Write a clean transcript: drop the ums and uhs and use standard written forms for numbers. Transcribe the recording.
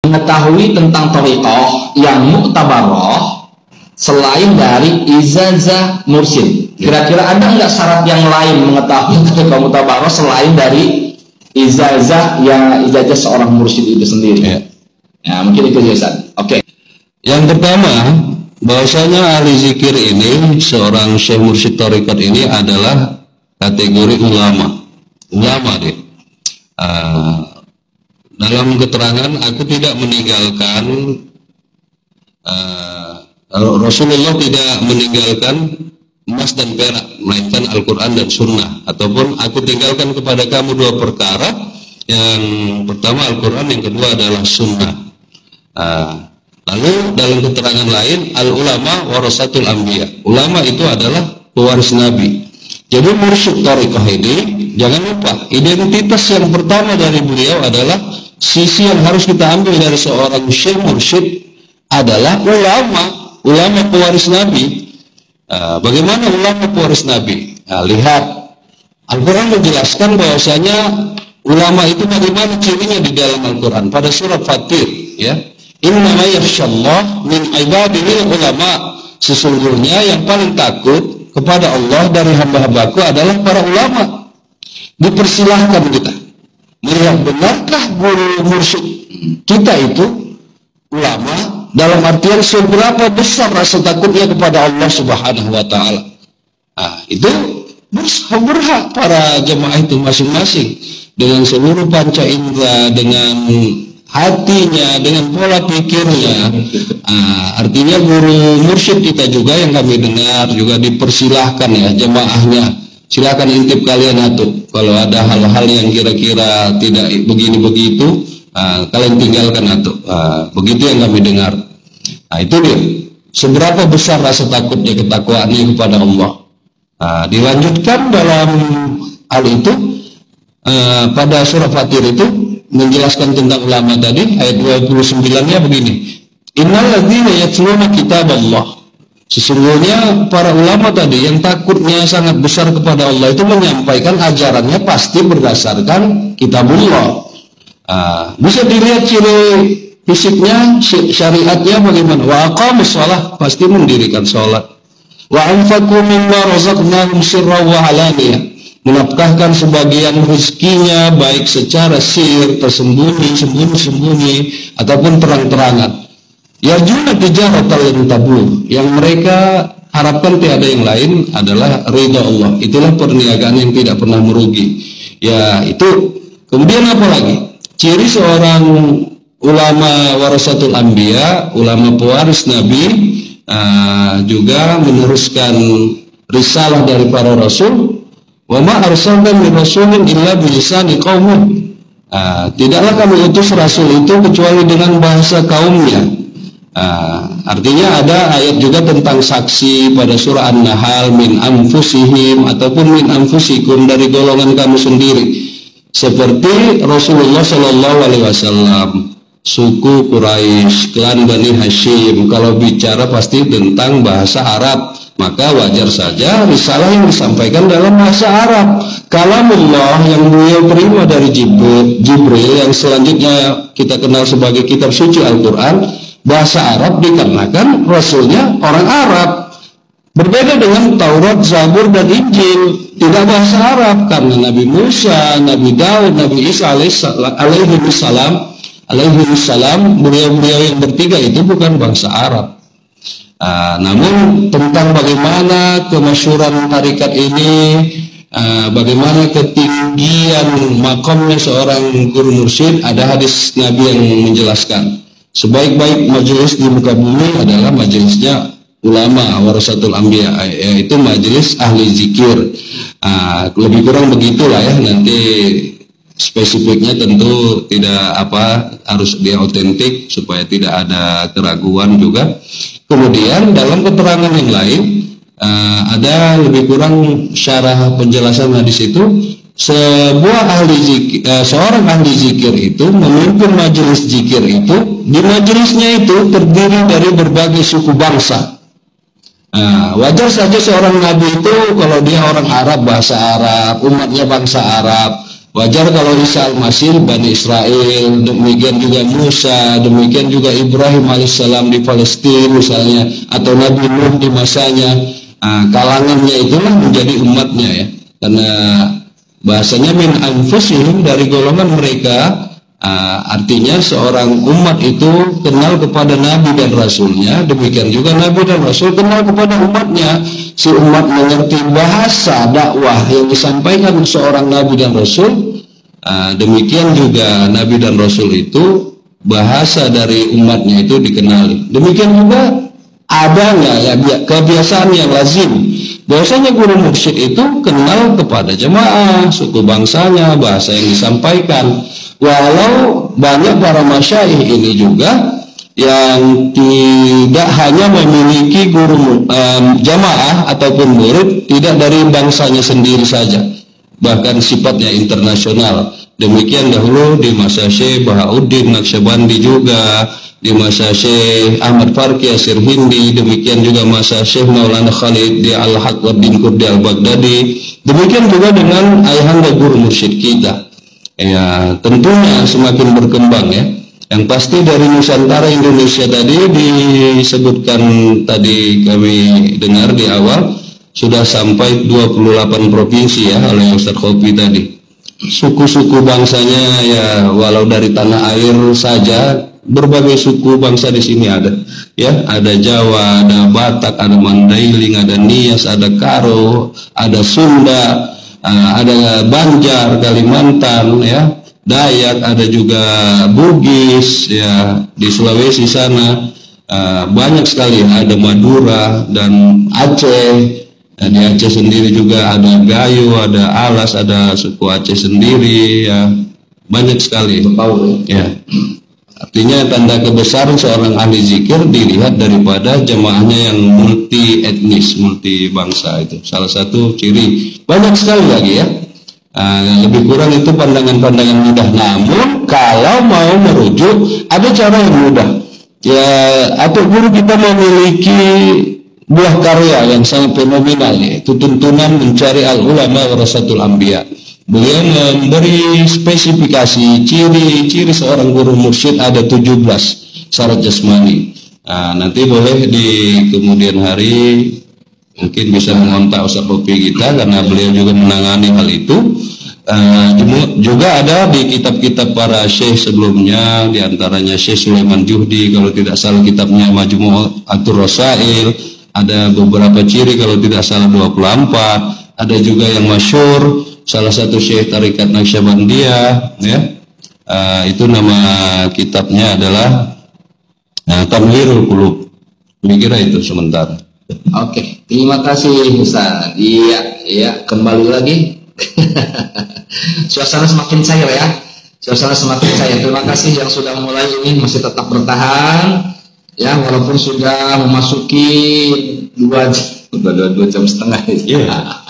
mengetahui tentang thariqah yang mu'tabarah selain dari ijazah mursyid. Kira-kira ada nggak syarat yang lain mengetahui thariqah mu'tabarah selain dari ijazah seorang mursyid itu sendiri? Ya, mungkin itu Ustaz. Oke. Yang pertama, bahwasanya ahli zikir ini, seorang syekh mursyid thariqat ini adalah kategori ulama dia. Dalam keterangan, aku tidak meninggalkan Rasulullah tidak meninggalkan emas dan perak, melainkan Al-Quran dan Sunnah. Ataupun aku tinggalkan kepada kamu dua perkara, yang pertama Al-Quran, yang kedua adalah Sunnah. Lalu dalam keterangan lain, al-ulama warasatul anbiya, ulama itu adalah pewaris Nabi. Jadi mursyid thariqah ini, jangan lupa, identitas yang pertama dari beliau adalah sisi yang harus kita ambil dari seorang syekh mursyid adalah ulama pewaris Nabi. Bagaimana ulama pewaris Nabi? Lihat, Al-Quran menjelaskan bahwasanya ulama itu bagaimana cirinya di dalam Al-Quran. Pada surat Fatir, ya, innama yakhshallah min ibadihi ulama, sesungguhnya yang paling takut kepada Allah dari hamba-hambaku adalah para ulama. Dipersilahkan kita melihat benarkah guru mursyid kita itu ulama, dalam artian seberapa besar rasa takutnya kepada Allah Subhanahu wa Ta'ala. Itu berhak para jemaah itu masing-masing dengan seluruh panca indera, dengan hatinya, dengan pola pikirnya. Artinya guru mursyid kita juga yang kami dengar juga dipersilahkan, ya, jemaahnya, silakan intip kalian atuh. Kalau ada hal-hal yang kira-kira tidak begini begitu, kalian tinggalkan atuh. Begitu yang kami dengar. Itu dia, seberapa besar rasa takutnya, ketakwaannya kepada Allah. Dilanjutkan dalam hal itu pada surah Fatir itu menjelaskan tentang ulama tadi, ayat 29-nya begini, innalladzina yatluna kitaballah, sesungguhnya para ulama tadi yang takutnya sangat besar kepada Allah itu menyampaikan ajarannya pasti berdasarkan kitabullah. Bisa dilihat ciri fisiknya, syariatnya bagaimana. Wa aqamus shalah, pasti mendirikan sholat. Wa anfaqu mimma razaqnahum sirran wa alaniyah, menafkahkan sebagian rezekinya baik secara sir, tersembunyi, sembunyi ataupun terang-terangan. Yarjuna tijaratan lan tabur, yang mereka harapkan tiada yang lain adalah ridha Allah. Itulah perniagaan yang tidak pernah merugi. Ya, itu. Kemudian apa lagi? Ciri seorang ulama warasatul anbiya, ulama pewaris Nabi, juga meneruskan risalah dari para rasul. Wa ma arsalna min rasulin illa bilisani qaumih. Tidaklah kami utus rasul itu kecuali dengan bahasa kaumnya. Artinya ada ayat juga tentang saksi pada surah An-Nahl, min anfusihim ataupun min anfusikum, dari golongan kamu sendiri. Seperti Rasulullah Shallallahu Alaihi Wasallam, suku Quraisy, klan Bani Hashim, kalau bicara pasti tentang bahasa Arab, maka wajar saja risalah yang disampaikan dalam bahasa Arab. Kalamullah yang beliau terima dari Jibril yang selanjutnya kita kenal sebagai kitab suci Al-Quran, bahasa Arab dikarenakan Rasulnya orang Arab. Berbeda dengan Taurat, Zabur, dan Injil, tidak bahasa Arab, karena Nabi Musa, Nabi Daud, Nabi Isa alaihissalam, beliau-beliau yang bertiga itu bukan bangsa Arab. Namun tentang bagaimana kemasyhuran tarikat ini, bagaimana ketinggian makamnya seorang guru mursyid, ada hadis Nabi yang menjelaskan, sebaik-baik majelis di muka bumi adalah majelisnya ulama warasatul anbiya, yaitu majelis ahli zikir. Lebih kurang begitulah ya, nanti spesifiknya tentu tidak harus dia otentik supaya tidak ada keraguan juga. Kemudian dalam keterangan yang lain ada lebih kurang syarah penjelasan hadis itu, seorang ahli zikir itu memimpin majelis zikir itu, di majelisnya itu terdiri dari berbagai suku bangsa. Wajar saja seorang nabi itu kalau dia orang Arab, bahasa Arab, umatnya bangsa Arab, Wajar kalau Isa al-Masih Bani Israel, demikian juga Musa, demikian juga Ibrahim alaihissalam di Palestina misalnya, atau Nabi Nuh di masanya, kalangannya itulah menjadi umatnya ya. Karena bahasanya min anfusihim, dari golongan mereka, artinya seorang umat itu kenal kepada Nabi dan Rasulnya, demikian juga Nabi dan Rasul kenal kepada umatnya. Si umat mengerti bahasa dakwah yang disampaikan seorang Nabi dan Rasul, demikian juga Nabi dan Rasul itu bahasa dari umatnya itu dikenali. Demikian juga adanya ya kebiasaan yang lazim, bahwasanya guru mursyid itu kenal kepada jemaah, suku bangsanya, bahasa yang disampaikan. Walau banyak para masyaikh ini juga yang tidak hanya memiliki guru jamaah ataupun murid tidak dari bangsanya sendiri saja, bahkan sifatnya internasional. Demikian dahulu di masa Syekh Bahauddin Naqsyabandi juga, di masa Syekh Ahmad Farqi Asirhindi, demikian juga masa Syekh Maulana Khalid di Al-Haq Waddin Kurdi Al-Baghdadi, demikian juga dengan ayahanda guru mursyid kita. Ya, tentunya semakin berkembang ya. Yang pasti dari Nusantara Indonesia tadi disebutkan, tadi kami dengar di awal sudah sampai 28 provinsi ya oleh Ustaz Khofi tadi. Suku-suku bangsanya ya, walau dari tanah air saja berbagai suku bangsa di sini ada. Ya, ada Jawa, ada Batak, ada Mandailing, ada Nias, ada Karo, ada Sunda, ada Banjar, Kalimantan ya. Dayak, ada juga Bugis ya, di Sulawesi sana banyak sekali, ada Madura dan Aceh. Di Aceh sendiri juga ada Gayo, ada Alas, ada suku Aceh sendiri ya, banyak sekali ya. Artinya tanda kebesaran seorang ahli zikir dilihat daripada jemaahnya yang multi etnis, multi bangsa. Itu salah satu ciri, banyak sekali lagi ya. Lebih kurang itu pandangan-pandangan mudah, namun kalau mau merujuk ada cara yang mudah ya. Atau guru kita memiliki buah karya yang sangat fenomenal, yaitu tuntunan mencari al-ulama warasatul anbiya. Beliau memberi spesifikasi ciri-ciri seorang guru mursyid, ada 17 syarat jasmani. Nanti boleh di kemudian hari mungkin bisa mengontak Ustaz Khofi kita, karena beliau juga menangani hal itu. Juga ada di kitab-kitab para syekh sebelumnya, diantaranya Syekh Sulaiman Juhdi, kalau tidak salah kitabnya Majmu'atur Rasail, ada beberapa ciri kalau tidak salah 24. Ada juga yang masyhur, salah satu syekh Tarikat Naqsyabandiyah ya, itu nama kitabnya adalah Tamhirul Qulub. Kira-kira itu sementara. Oke, terima kasih Ustaz. Iya, kembali lagi. Suasana semakin cair ya. Suasana semakin cair. Terima kasih yang sudah mulai ini masih tetap bertahan ya, walaupun sudah memasuki 2 jam setengah. Yeah.